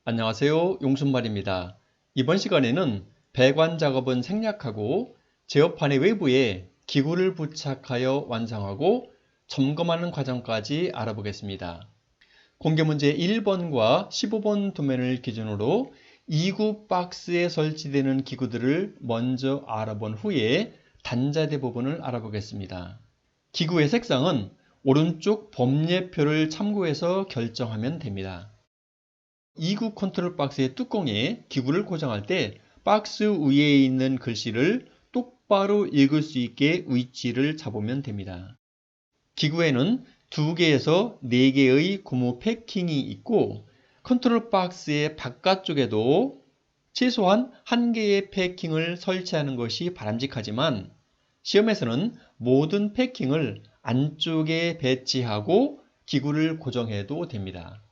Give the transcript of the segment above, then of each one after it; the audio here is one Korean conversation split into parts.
안녕하세요. 용순말입니다. 이번 시간에는 배관 작업은 생략하고 제어판의 외부에 기구를 부착하여 완성하고 점검하는 과정까지 알아보겠습니다. 공개문제 1번과 15번 도면을 기준으로 2구 박스에 설치되는 기구들을 먼저 알아본 후에 단자대 부분을 알아보겠습니다. 기구의 색상은 오른쪽 범례표를 참고해서 결정하면 됩니다. 2구 컨트롤 박스의 뚜껑에 기구를 고정할 때 박스 위에 있는 글씨를 똑바로 읽을 수 있게 위치를 잡으면 됩니다. 기구에는 2개에서 4개의 고무 패킹이 있고 컨트롤 박스의 바깥쪽에도 최소한 1개의 패킹을 설치하는 것이 바람직하지만 시험에서는 모든 패킹을 안쪽에 배치하고 기구를 고정해도 됩니다.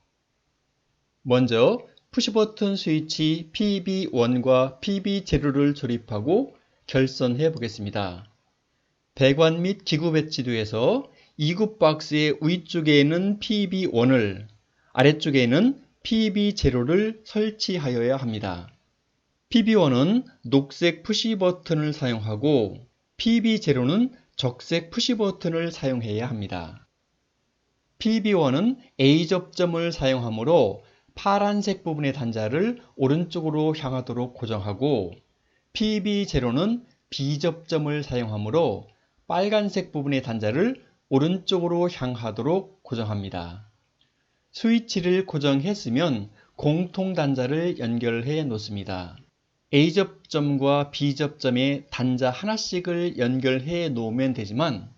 먼저 푸시버튼 스위치 PB1과 PB0를 조립하고 결선해 보겠습니다. 배관 및 기구 배치도에서 2구 박스의 위쪽에는 PB1을, 아래쪽에는 PB0를 설치하여야 합니다. PB1은 녹색 푸시버튼을 사용하고 PB0는 적색 푸시버튼을 사용해야 합니다. PB1은 A접점을 사용하므로 파란색 부분의 단자를 오른쪽으로 향하도록 고정하고 PB0는 B접점을 사용하므로 빨간색 부분의 단자를 오른쪽으로 향하도록 고정합니다. 스위치를 고정했으면 공통 단자를 연결해 놓습니다. A접점과 B접점에 단자 하나씩을 연결해 놓으면 되지만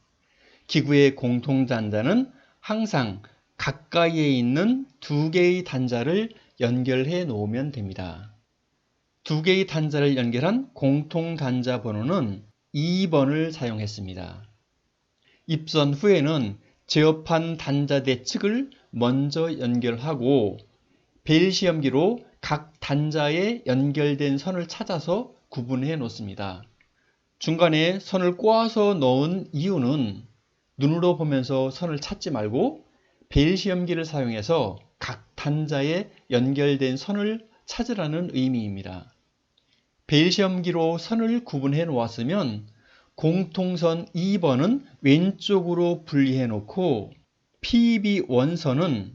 기구의 공통 단자는 항상 가까이에 있는 2개의 단자를 연결해 놓으면 됩니다. 2개의 단자를 연결한 공통 단자 번호는 2번을 사용했습니다. 입선 후에는 제어판 단자대 측을 먼저 연결하고 베일 시험기로 각 단자에 연결된 선을 찾아서 구분해 놓습니다. 중간에 선을 꼬아서 넣은 이유는 눈으로 보면서 선을 찾지 말고 베일 시험기를 사용해서 각 단자에 연결된 선을 찾으라는 의미입니다. 베일 시험기로 선을 구분해 놓았으면 공통선 2번은 왼쪽으로 분리해 놓고 PB1선은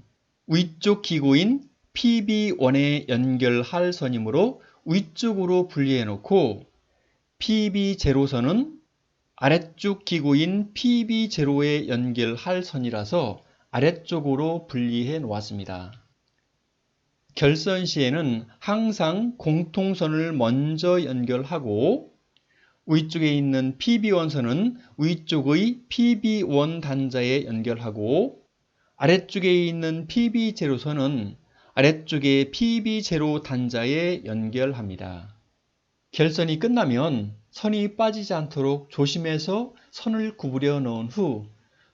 위쪽 기구인 PB1에 연결할 선이므로 위쪽으로 분리해 놓고 PB0선은 아래쪽 기구인 PB0에 연결할 선이라서 아래쪽으로 분리해 놓았습니다. 결선 시에는 항상 공통선을 먼저 연결하고 위쪽에 있는 PB1선은 위쪽의 PB1 단자에 연결하고 아래쪽에 있는 PB0선은 아래쪽의 PB0 단자에 연결합니다. 결선이 끝나면 선이 빠지지 않도록 조심해서 선을 구부려 넣은 후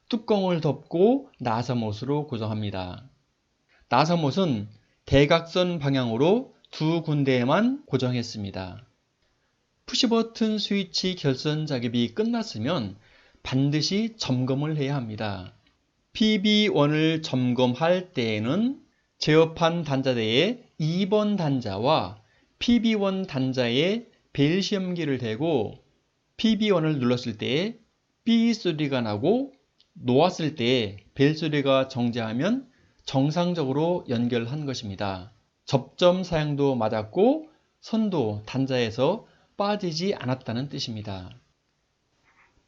뚜껑을 덮고 나사못으로 고정합니다. 나사못은 대각선 방향으로 2군데에만 고정했습니다. 푸시버튼 스위치 결선 작업이 끝났으면 반드시 점검을 해야 합니다. PB1을 점검할 때에는 제어판 단자대에 2번 단자와 PB1 단자에 베일 시험기를 대고 PB1을 눌렀을 때 삐 소리가 나고 놓았을 때 벨 소리가 정지하면 정상적으로 연결한 것입니다. 접점 사양도 맞았고 선도 단자에서 빠지지 않았다는 뜻입니다.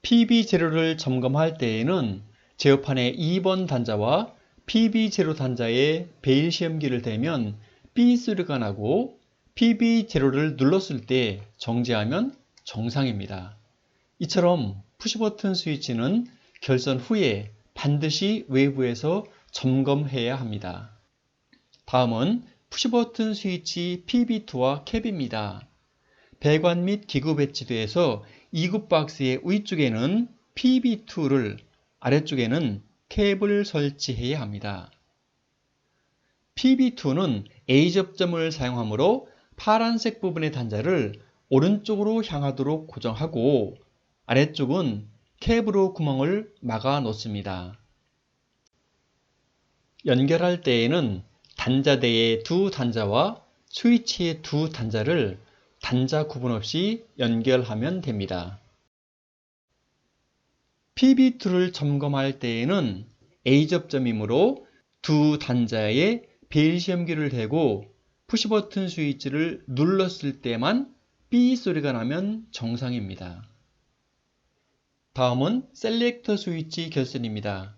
PB0를 점검할 때에는 제어판의 2번 단자와 PB0 단자에 베일 시험기를 대면 삐 소리가 나고 PB0를 눌렀을 때 정지하면 정상입니다. 이처럼 푸시버튼 스위치는 결선 후에 반드시 외부에서 점검해야 합니다. 다음은 푸시버튼 스위치 PB2와 캡입니다. 배관 및 기구 배치도에서 2구 박스의 위쪽에는 PB2를 아래쪽에는 캡을 설치해야 합니다. PB2는 A접점을 사용하므로 파란색 부분의 단자를 오른쪽으로 향하도록 고정하고 아래쪽은 캡으로 구멍을 막아 놓습니다. 연결할 때에는 단자대의 두 단자와 스위치의 두 단자를 단자 구분 없이 연결하면 됩니다. PB2를 점검할 때에는 A 접점이므로 두 단자에 베일 시험기를 대고 푸시버튼 스위치를 눌렀을 때만 B 소리가 나면 정상입니다. 다음은 셀렉터 스위치 결선입니다.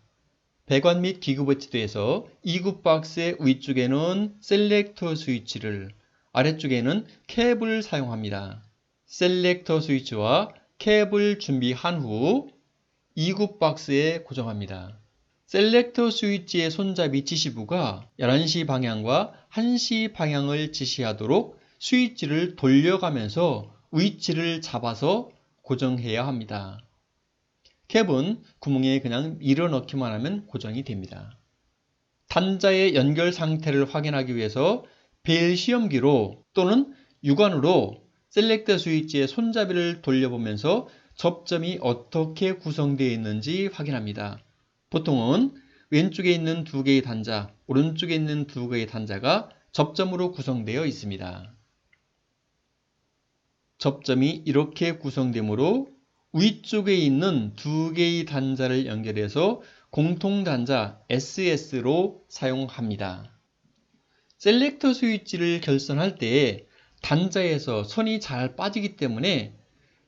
배관 및 기구 배치도에서 2구 박스의 위쪽에는 셀렉터 스위치를, 아래쪽에는 캡을 사용합니다. 셀렉터 스위치와 캡을 준비한 후 2구 박스에 고정합니다. 셀렉터 스위치의 손잡이 지시부가 11시 방향과 1시 방향을 지시하도록 스위치를 돌려가면서 위치를 잡아서 고정해야 합니다. 캡은 구멍에 그냥 밀어 넣기만 하면 고정이 됩니다. 단자의 연결 상태를 확인하기 위해서 베일 시험기로 또는 육안으로 셀렉터 스위치의 손잡이를 돌려보면서 접점이 어떻게 구성되어 있는지 확인합니다. 보통은 왼쪽에 있는 두 개의 단자, 오른쪽에 있는 두 개의 단자가 접점으로 구성되어 있습니다. 접점이 이렇게 구성되므로 위쪽에 있는 두 개의 단자를 연결해서 공통단자 SS로 사용합니다. 셀렉터 스위치를 결선할 때 단자에서 선이 잘 빠지기 때문에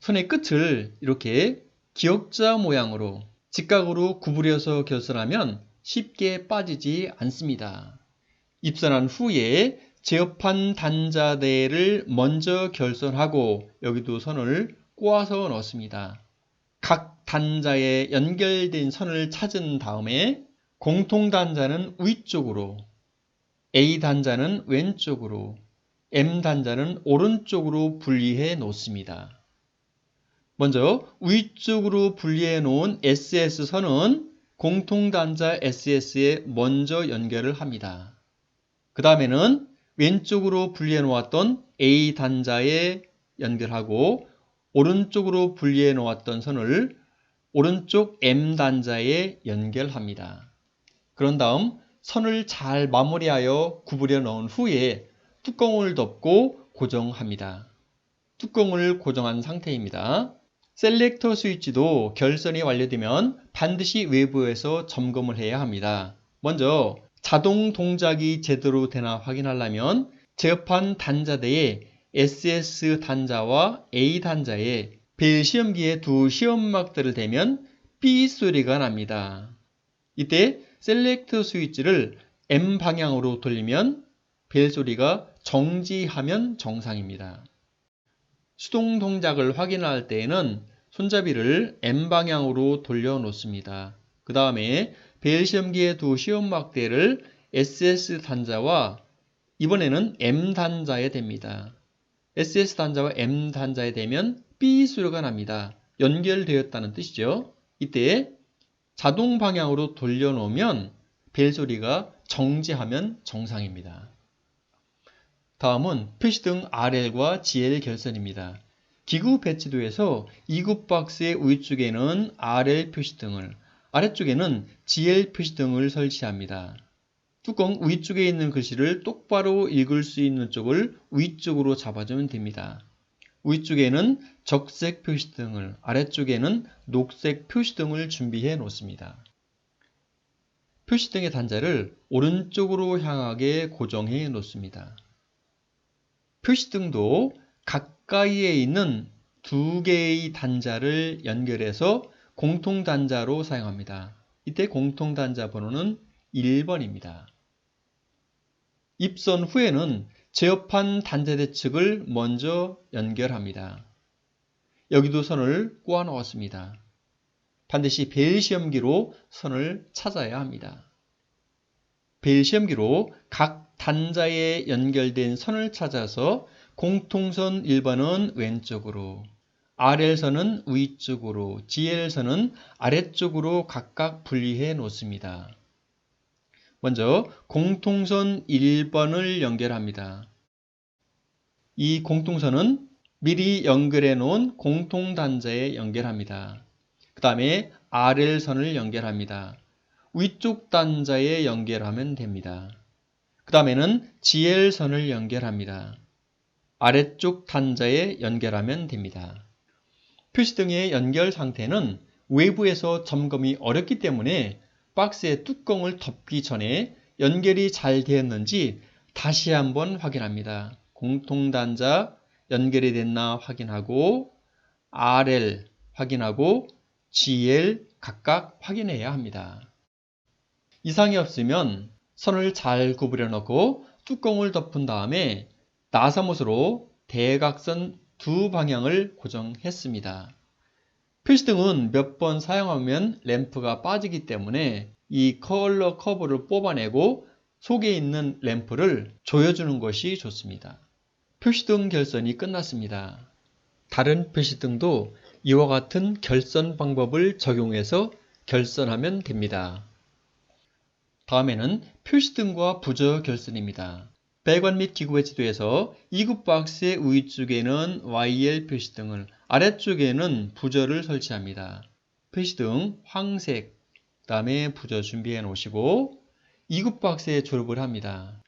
선의 끝을 이렇게 기역자 모양으로 직각으로 구부려서 결선하면 쉽게 빠지지 않습니다. 입선한 후에 제어판 단자대를 먼저 결선하고 여기도 선을 꼬아서 넣습니다. 각 단자에 연결된 선을 찾은 다음에 공통단자는 위쪽으로, A단자는 왼쪽으로, M단자는 오른쪽으로 분리해 놓습니다. 먼저 위쪽으로 분리해 놓은 SS선은 공통단자 SS에 먼저 연결을 합니다. 그 다음에는 왼쪽으로 분리해 놓았던 A단자에 연결하고 오른쪽으로 분리해 놓았던 선을 오른쪽 M단자에 연결합니다. 그런 다음 선을 잘 마무리하여 구부려 넣은 후에 뚜껑을 덮고 고정합니다. 뚜껑을 고정한 상태입니다. 셀렉터 스위치도 결선이 완료되면 반드시 외부에서 점검을 해야 합니다. 먼저 자동 동작이 제대로 되나 확인하려면 제어판 단자대에 SS 단자와 A 단자에 베일 시험기에 두 시험막대를 대면 B 소리가 납니다. 이때 셀렉터 스위치를 M 방향으로 돌리면 벨 소리가 정지하면 정상입니다. 수동 동작을 확인할 때에는 손잡이를 M 방향으로 돌려 놓습니다. 그 다음에 베일 시험기의 두 시험막대를 SS 단자와 이번에는 M 단자에 댑니다. SS 단자와 M 단자에 대면 B 소리가 납니다. 연결되었다는 뜻이죠. 이때 자동 방향으로 돌려놓으면 벨 소리가 정지하면 정상입니다. 다음은 표시등 RL과 GL 결선입니다. 기구 배치도에서 2구 박스의 위쪽에는 RL 표시등을, 아래쪽에는 GL 표시등을 설치합니다. 뚜껑 위쪽에 있는 글씨를 똑바로 읽을 수 있는 쪽을 위쪽으로 잡아주면 됩니다. 위쪽에는 적색 표시등을, 아래쪽에는 녹색 표시등을 준비해 놓습니다. 표시등의 단자를 오른쪽으로 향하게 고정해 놓습니다. 표시등도 가까이에 있는 두 개의 단자를 연결해서 공통단자로 사용합니다. 이때 공통단자 번호는 1번입니다. 입선 후에는 제어판 단자대 측을 먼저 연결합니다. 여기도 선을 꼬아 넣었습니다. 반드시 베일 시험기로 선을 찾아야 합니다. 베일 시험기로 각 단자에 연결된 선을 찾아서 공통선 1번은 왼쪽으로, RL선은 위쪽으로, GL선은 아래쪽으로 각각 분리해 놓습니다. 먼저 공통선 1번을 연결합니다. 이 공통선은 미리 연결해 놓은 공통단자에 연결합니다. 그 다음에 RL선을 연결합니다. 위쪽 단자에 연결하면 됩니다. 그 다음에는 GL선을 연결합니다. 아래쪽 단자에 연결하면 됩니다. 표시등의 연결 상태는 외부에서 점검이 어렵기 때문에 박스의 뚜껑을 덮기 전에 연결이 잘 되었는지 다시 한번 확인합니다. 공통단자 연결이 됐나 확인하고 RL 확인하고 GL 각각 확인해야 합니다. 이상이 없으면 선을 잘 구부려 놓고 뚜껑을 덮은 다음에 나사못으로 대각선 두 방향을 고정했습니다. 표시등은 몇 번 사용하면 램프가 빠지기 때문에 이 컬러 커브를 뽑아내고 속에 있는 램프를 조여주는 것이 좋습니다. 표시등 결선이 끝났습니다. 다른 표시등도 이와 같은 결선 방법을 적용해서 결선하면 됩니다. 다음에는 표시등과 부저 결선입니다. 배관 및 기구의 지도에서 2급 박스의 위쪽에는 YL 표시등을, 아래쪽에는 부저를 설치합니다. 표시등 황색, 그 다음에 부저 준비해 놓으시고 2급 박스에 조립을 합니다.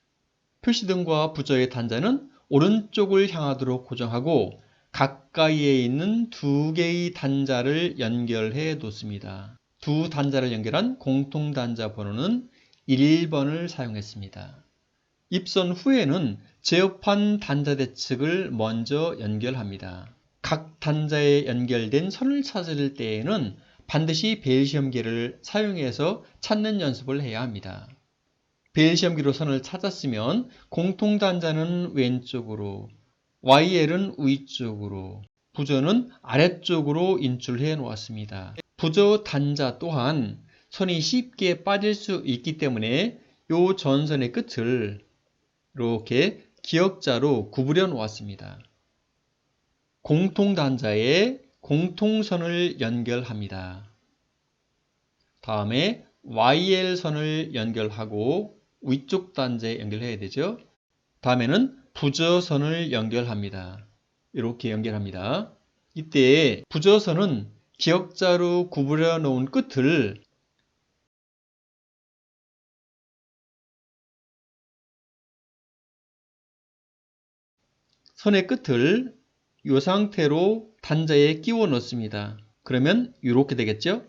표시등과 부저의 단자는 오른쪽을 향하도록 고정하고 가까이에 있는 두 개의 단자를 연결해 놓습니다. 두 단자를 연결한 공통 단자 번호는 1번을 사용했습니다. 입선 후에는 제어판 단자 대측을 먼저 연결합니다. 각 단자에 연결된 선을 찾을 때에는 반드시 벨시험기를 사용해서 찾는 연습을 해야 합니다. 벨시험기로 선을 찾았으면 공통 단자는 왼쪽으로, YL은 위쪽으로, 부저는 아래쪽으로 인출해 놓았습니다. 부저 단자 또한 선이 쉽게 빠질 수 있기 때문에 이 전선의 끝을 이렇게 기역자로 구부려 놓았습니다. 공통 단자에 공통선을 연결합니다. 다음에 YL선을 연결하고 위쪽 단자에 연결해야 되죠. 다음에는 부저선을 연결합니다. 이렇게 연결합니다. 이때 부저선은 기역자로 구부려 놓은 끝을 선의 끝을 이 상태로 단자에 끼워 넣습니다. 그러면 이렇게 되겠죠?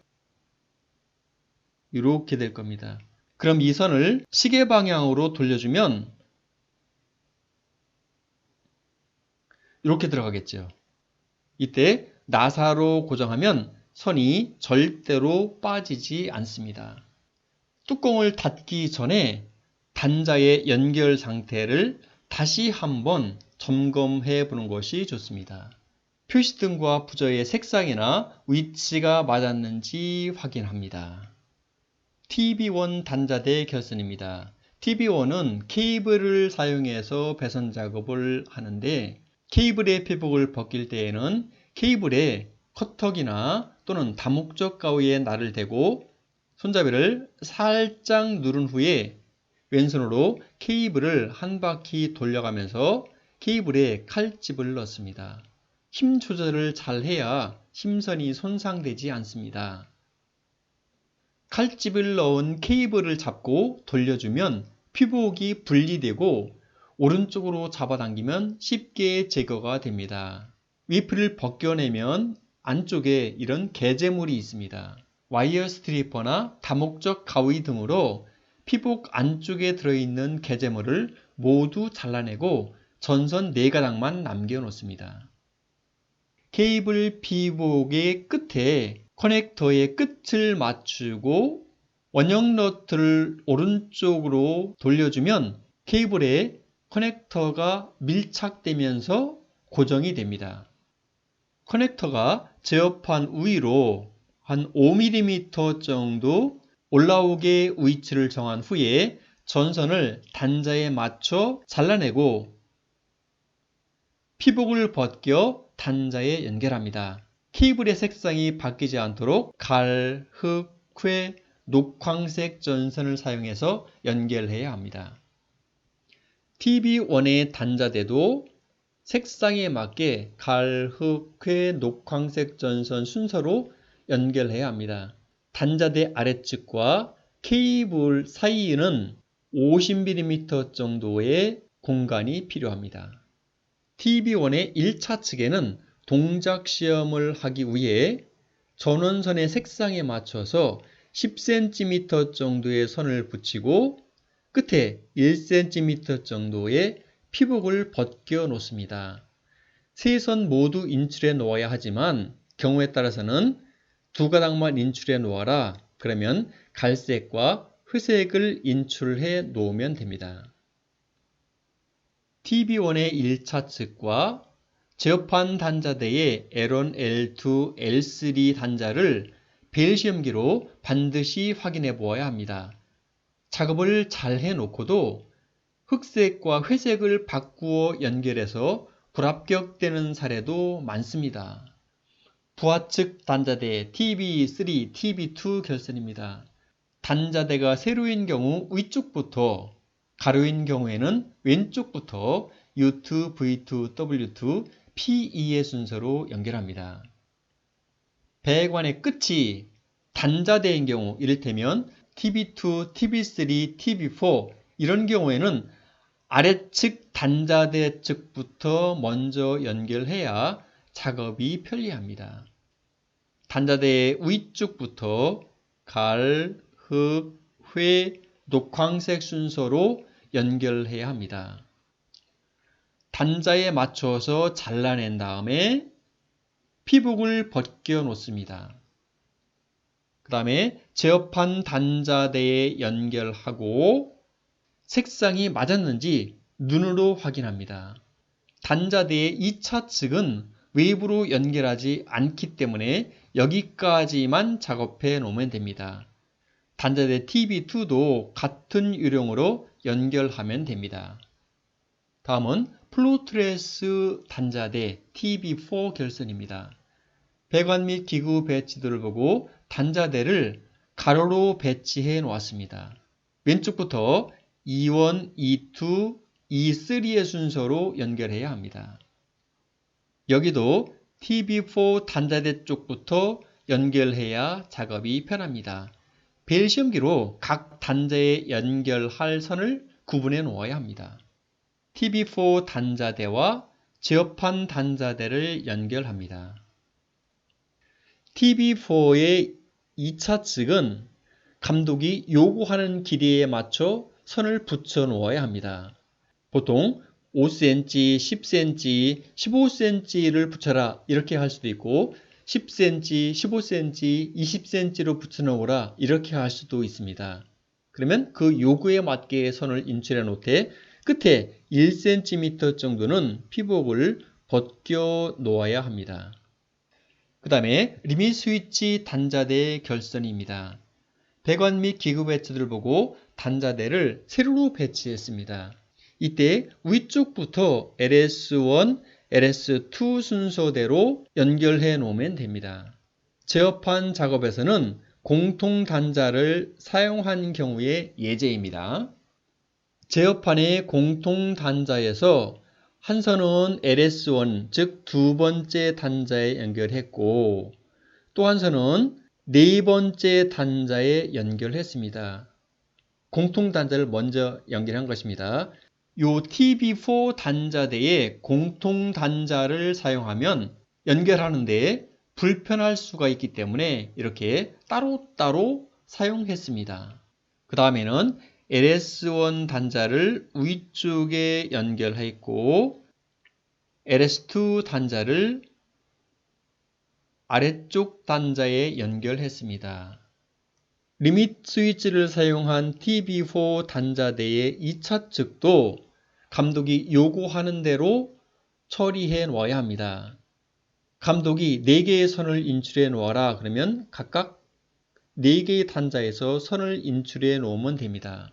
이렇게 될 겁니다. 그럼 이 선을 시계 방향으로 돌려주면 이렇게 들어가겠죠. 이때 나사로 고정하면 선이 절대로 빠지지 않습니다. 뚜껑을 닫기 전에 단자의 연결 상태를 다시 한번 점검해 보는 것이 좋습니다. 표시등과 부저의 색상이나 위치가 맞았는지 확인합니다. TB1 단자대 결선입니다. TB1은 케이블을 사용해서 배선 작업을 하는데 케이블의 피복을 벗길 때에는 케이블에 커터기나 또는 다목적 가위에 날을 대고 손잡이를 살짝 누른 후에 왼손으로 케이블을 한 바퀴 돌려가면서 케이블에 칼집을 넣습니다. 힘 조절을 잘 해야 심선이 손상되지 않습니다. 칼집을 넣은 케이블을 잡고 돌려주면 피복이 분리되고 오른쪽으로 잡아당기면 쉽게 제거가 됩니다. 위프를 벗겨내면 안쪽에 이런 개재물이 있습니다. 와이어 스트리퍼나 다목적 가위 등으로 피복 안쪽에 들어있는 개재물을 모두 잘라내고 전선 4가닥만 남겨놓습니다. 케이블 피복의 끝에 커넥터의 끝을 맞추고 원형 너트를 오른쪽으로 돌려주면 케이블에 커넥터가 밀착되면서 고정이 됩니다. 커넥터가 제어판 위로 한 5mm 정도 올라오게 위치를 정한 후에 전선을 단자에 맞춰 잘라내고 피복을 벗겨 단자에 연결합니다. 케이블의 색상이 바뀌지 않도록 갈, 흑, 쾌, 녹황색 전선을 사용해서 연결해야 합니다. TB1의 단자대도 색상에 맞게 갈, 흑, 쾌, 녹황색 전선 순서로 연결해야 합니다. 단자대 아래측과 케이블 사이에는 50mm 정도의 공간이 필요합니다. TB1의 1차 측에는 동작 시험을 하기 위해 전원선의 색상에 맞춰서 10cm 정도의 선을 붙이고 끝에 1cm 정도의 피복을 벗겨 놓습니다. 세 선 모두 인출해 놓아야 하지만 경우에 따라서는 두 가닥만 인출해 놓아라. 그러면 갈색과 회색을 인출해 놓으면 됩니다. TB1의 1차 측과 제어판 단자대의 L1, L2, L3 단자를 벨시험기로 반드시 확인해 보아야 합니다. 작업을 잘 해놓고도 흑색과 회색을 바꾸어 연결해서 불합격되는 사례도 많습니다. 부하측 단자대 TB3, TB2 결선입니다. 단자대가 세로인 경우 위쪽부터, 가로인 경우에는 왼쪽부터 U2, V2, W2, P2의 순서로 연결합니다. 배관의 끝이 단자대인 경우, 이를테면 TB2, TB3, TB4 이런 경우에는 아래측 단자대 측부터 먼저 연결해야 작업이 편리합니다. 단자대의 위쪽부터 갈, 흑, 회, 녹황색 순서로 연결해야 합니다. 단자에 맞춰서 잘라낸 다음에 피복을 벗겨 놓습니다. 그 다음에 제어판 단자대에 연결하고 색상이 맞았는지 눈으로 확인합니다. 단자대의 2차 측은 외부로 연결하지 않기 때문에 여기까지만 작업해 놓으면 됩니다. 단자대 TB2도 같은 유령으로 연결하면 됩니다. 다음은 플로트레스 단자대 TB4 결선입니다. 배관 및 기구 배치들을 보고 단자대를 가로로 배치해 놓았습니다. 왼쪽부터 E1, E2, E3의 순서로 연결해야 합니다. 여기도 TB4 단자대 쪽부터 연결해야 작업이 편합니다. 벨시험기로 각 단자에 연결할 선을 구분해 놓아야 합니다. TB4 단자대와 제어판 단자대를 연결합니다. TB4의 2차 측은 감독이 요구하는 길이에 맞춰 선을 붙여 놓아야 합니다. 보통 5cm, 10cm, 15cm를 붙여라 이렇게 할 수도 있고 10cm, 15cm, 20cm로 붙여 놓으라 이렇게 할 수도 있습니다. 그러면 그 요구에 맞게 선을 인출해 놓되 끝에 1cm 정도는 피복을 벗겨 놓아야 합니다. 그 다음에 리밋 스위치 단자대 결선입니다. 배관 및 기구 배치들을 보고 단자대를 세로로 배치했습니다. 이때 위쪽부터 LS1, LS2 순서대로 연결해 놓으면 됩니다. 제어판 작업에서는 공통 단자를 사용한 경우의 예제입니다. 제어판의 공통 단자에서 한 선은 LS1, 즉 두 번째 단자에 연결했고 또 한 선은 네 번째 단자에 연결했습니다. 공통 단자를 먼저 연결한 것입니다. 이 TB4 단자대에 공통 단자를 사용하면 연결하는데 불편할 수가 있기 때문에 이렇게 따로따로 사용했습니다. 그 다음에는 LS1 단자를 위쪽에 연결했고 LS2 단자를 아래쪽 단자에 연결했습니다. 리밋 스위치를 사용한 TB4 단자대의 2차 측도 감독이 요구하는 대로 처리해 놓아야 합니다. 감독이 4개의 선을 인출해 놓아라 그러면 각각 4개의 단자에서 선을 인출해 놓으면 됩니다.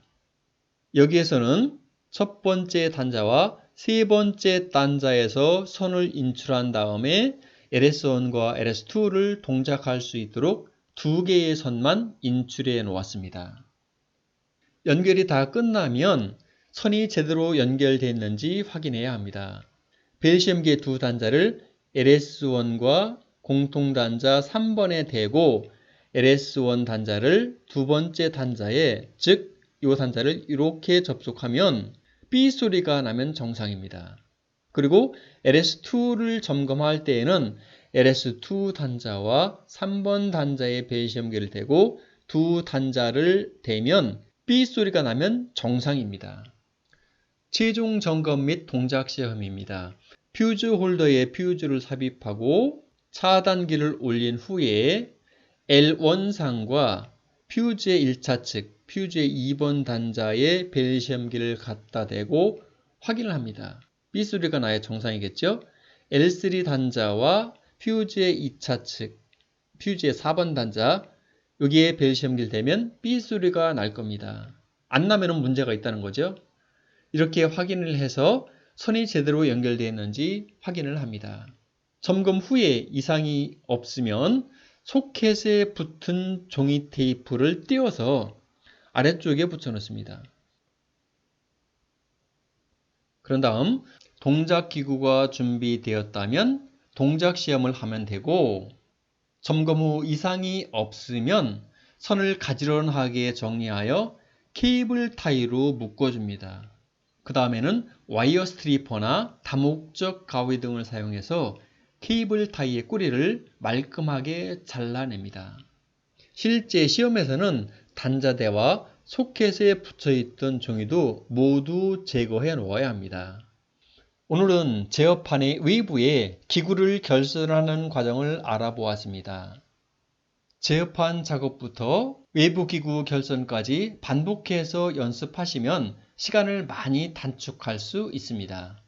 여기에서는 첫 번째 단자와 세 번째 단자에서 선을 인출한 다음에 LS1과 LS2를 동작할 수 있도록 2개의 선만 인출해 놓았습니다. 연결이 다 끝나면 선이 제대로 연결됐는지 확인해야 합니다. 벨시험기의 두 단자를 LS1과 공통단자 3번에 대고 LS1 단자를 두 번째 단자에, 즉 이 단자를 이렇게 접속하면 삐 소리가 나면 정상입니다. 그리고 LS2를 점검할 때에는 LS2 단자와 3번 단자의 배시험기를 대고 두 단자를 대면 삐 소리가 나면 정상입니다. 최종 점검 및 동작 시험입니다. 퓨즈 홀더에 퓨즈를 삽입하고 차단기를 올린 후에 L1상과 퓨즈의 1차 측, 퓨즈의 2번 단자에 벨시험기를 갖다 대고 확인을 합니다. 삐 소리가 나야 정상이겠죠? L3 단자와 퓨즈의 2차 측, 퓨즈의 4번 단자, 여기에 벨시험기를 대면 삐 소리가 날 겁니다. 안 나면 문제가 있다는 거죠. 이렇게 확인을 해서 선이 제대로 연결되어 있는지 확인을 합니다. 점검 후에 이상이 없으면 소켓에 붙은 종이 테이프를 띄워서 아래쪽에 붙여 놓습니다. 그런 다음 동작 기구가 준비되었다면 동작 시험을 하면 되고, 점검 후 이상이 없으면 선을 가지런하게 정리하여 케이블 타이로 묶어줍니다. 그 다음에는 와이어 스트리퍼나 다목적 가위 등을 사용해서 케이블 타이의 꼬리를 말끔하게 잘라냅니다. 실제 시험에서는 단자대와 소켓에 붙여있던 종이도 모두 제거해 놓아야 합니다. 오늘은 제어판의 외부에 기구를 결선하는 과정을 알아보았습니다. 제어판 작업부터 외부 기구 결선까지 반복해서 연습하시면 시간을 많이 단축할 수 있습니다.